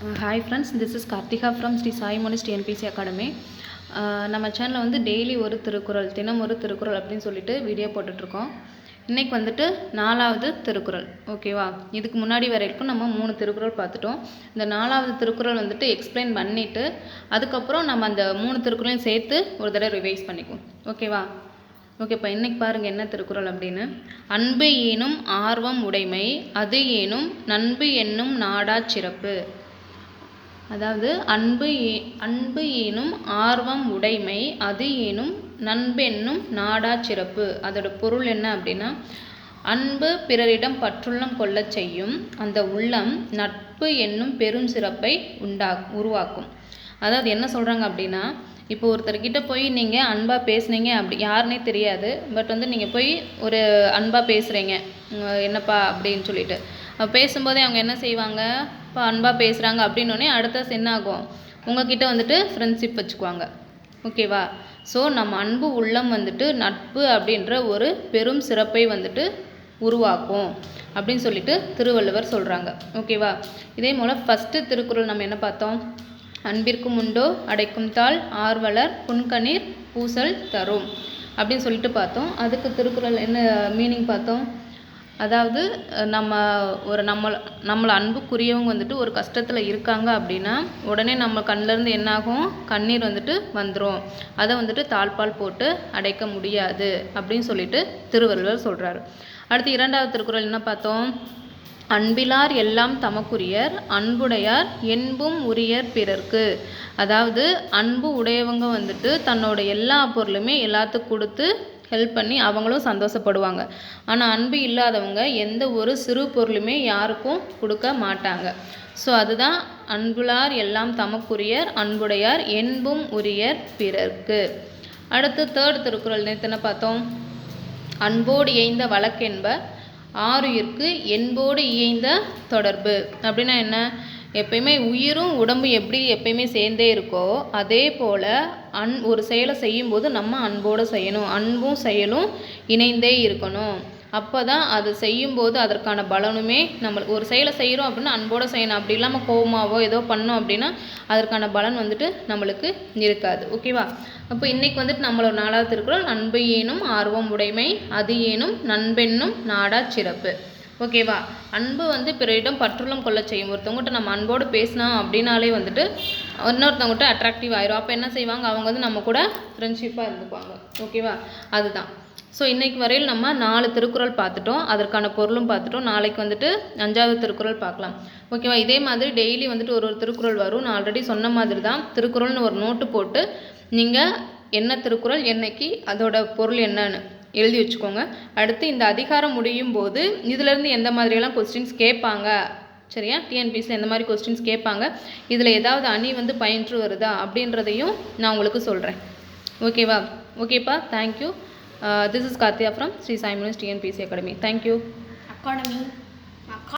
Hi friends, this is Karthika from Sri Sai Monis TNPC Academy. நம்ம சேனலில் வந்து daily ஒரு திருக்குறள், தினம் ஒரு திருக்குறள் அப்படின்னு சொல்லிட்டு வீடியோ போட்டுட்ருக்கோம். இன்றைக்கி வந்துட்டு 4வது திருக்குறள், ஓகேவா? இதுக்கு முன்னாடி வரைக்கும் நம்ம 3 திருக்குறள் பார்த்துட்டோம். இந்த 4வது திருக்குறள் வந்துட்டு எக்ஸ்பிளைன் பண்ணிவிட்டு அதுக்கப்புறம் நம்ம அந்த 3 திருக்குறளையும் சேர்த்து ஒரு தடவை ரிவைஸ் பண்ணிக்குவோம், ஓகேவா? ஓகேப்பா, இன்றைக்கி பாருங்கள் என்ன திருக்குறள் அப்படின்னு. அன்பு ஈனும் ஆர்வம் உடைமை, அது ஈனும் நண்பு என்னும் நாடா சிறப்பு. அதாவது அன்பு ஈனும் ஆர்வம் உடைமை, அது ஈனும் நண்பென்னும் நாடா சிறப்பு. அதோட பொருள் என்ன அப்படின்னா, அன்பு பிறரிடம் பற்றுள்ளம் கொள்ளச் செய்யும் அந்த உள்ளம் நட்பு என்னும் பெரும் சிறப்பை உருவாக்கும். அதாவது என்ன சொல்கிறாங்க அப்படின்னா, இப்போ ஒருத்தர்கிட்ட போய் நீங்கள் அன்பாக பேசுனீங்க, அப்படி யாருன்னே தெரியாது, பட் வந்து நீங்கள் போய் ஒரு அன்பாக பேசுகிறீங்க, என்னப்பா அப்படின்னு சொல்லிட்டு பேசும்போதே அவங்க என்ன செய்வாங்க, இப்போ அன்பாக பேசுகிறாங்க அப்படின்னோடனே அடுத்த என்ன ஆகும், உங்ககிட்ட வந்துட்டு ஃப்ரெண்ட்ஷிப் வச்சுக்குவாங்க, ஓகேவா? ஸோ நம்ம அன்பு உள்ளம் வந்துட்டு நட்பு அப்படின்ற ஒரு பெரும் சிறப்பை வந்துட்டு உருவாக்கும் அப்படின்னு சொல்லிட்டு திருவள்ளுவர் சொல்கிறாங்க, ஓகேவா? இதே போல் ஃபஸ்ட்டு திருக்குறள் நம்ம என்ன பார்த்தோம், அன்பிற்கும் உண்டோ அடைக்கும் தாள் ஆர்வலர் புன்கணீர் பூசல் தரும் அப்படின்னு சொல்லிட்டு பார்த்தோம். அதுக்கு திருக்குறள் என்ன மீனிங் பார்த்தோம். அதாவது நம்மளை அன்புக்குரியவங்க வந்துட்டு ஒரு கஷ்டத்தில் இருக்காங்க அப்படின்னா உடனே நம்ம கண்ணிலேருந்து என்னாகும், கண்ணீர் வந்துட்டு வந்துடும். அதை வந்துட்டு தாழ்பால் போட்டு அடைக்க முடியாது அப்படின்னு சொல்லிட்டு திருவள்ளுவர் சொல்கிறாரு. அடுத்து 2வது திருக்குறள் என்ன பார்த்தோம், அன்பிலார் எல்லாம் தமக்குரியர் அன்புடையார் என்பும் உரியர் பிறர்க்கு. அதாவது அன்பு உடையவங்க வந்துட்டு தன்னோட எல்லா பொருளுமே எல்லாத்துக்கும் கொடுத்து ஹெல்ப் பண்ணி அவங்களும் சந்தோஷப்படுவாங்க. ஆனால் அன்பு இல்லாதவங்க எந்த ஒரு சிறு பொருளுமே யாருக்கும் கொடுக்க மாட்டாங்க. ஸோ அதுதான் அன்புலார் எல்லாம் தமக்குரியர் அன்புடையார் என்பும் உரியர் பிறர்க்கு. அடுத்து 3rd திருக்குறள் நேற்று பார்த்தோம், அன்போடு இயைந்த வழக்கென்ப ஆருயிர்க்கு என்போடு இயைந்த தொடர்பு. அப்படின்னா என்ன, எப்பயுமே உயிரும் உடம்பு எப்படி எப்பயுமே சேர்ந்தே இருக்கோ அதே போல் ஒரு செயலை செய்யும்போது நம்ம அன்போடு செய்யணும், அன்பும் செயலும் இணைந்தே இருக்கணும். அப்போ தான் அது செய்யும்போது அதற்கான பலனுமே நம்மளுக்கு, ஒரு செயலை செய்கிறோம் அப்படின்னா அன்போடு செய்யணும், அப்படி இல்லாமல் கோபமாவோ ஏதோ பண்ணோம் அப்படின்னா அதற்கான பலன் வந்துட்டு நம்மளுக்கு இருக்காது, ஓகேவா? அப்போ இன்றைக்கி வந்துட்டு நம்மளோட 4வது திருக்குறள், அன்பு ஏனும் ஆர்வம் உடைமை, அது ஏனும் நண்பென்னும் நாடா சிறப்பு, ஓகேவா? அன்பு வந்து பிறரிடம் பற்றுள்ளம் கொள்ள செய்யும். ஒருத்தவங்ககிட்ட நம்ம அன்போடு பேசினா அப்படின்னாலே வந்துட்டு இன்னொருத்தவங்ககிட்ட அட்ராக்டிவ் ஆயிரும். அப்போ என்ன செய்வாங்க, அவங்க வந்து நம்ம கூட ஃப்ரெண்ட்ஷிப்பாக இருந்துக்குவாங்க, ஓகேவா? அதுதான். ஸோ இன்றைக்கி வரையில் நம்ம 4 திருக்குறள் பார்த்துட்டோம், அதற்கான பொருளும் பார்த்துட்டோம். நாளைக்கு வந்துட்டு 5வது திருக்குறள் பார்க்கலாம், ஓகேவா? இதே மாதிரி டெய்லி வந்துட்டு ஒரு திருக்குறள் வரும். நான் ஆல்ரெடி சொன்ன மாதிரி தான் திருக்குறள்னு ஒரு நோட்டு போட்டு நீங்கள் என்ன திருக்குறள் என்னைக்கு அதோட பொருள் என்னன்னு எழுதி வச்சுக்கோங்க. அடுத்து இந்த அதிகாரம் முடியும் போது இதிலேருந்து எந்த மாதிரியெல்லாம் கொஸ்டின்ஸ் கேட்பாங்க, சரியா? டிஎன்பிஎஸ்சியில் எந்த மாதிரி கொஸ்டின்ஸ் கேட்பாங்க, இதில் ஏதாவது அணி வந்து பயின்று வருதா அப்படின்றதையும் நான் உங்களுக்கு சொல்கிறேன், ஓகேவா? ஓகேப்பா, thank you. This is Karthika from Sri Sai Monis TNPC Academy. Thank you.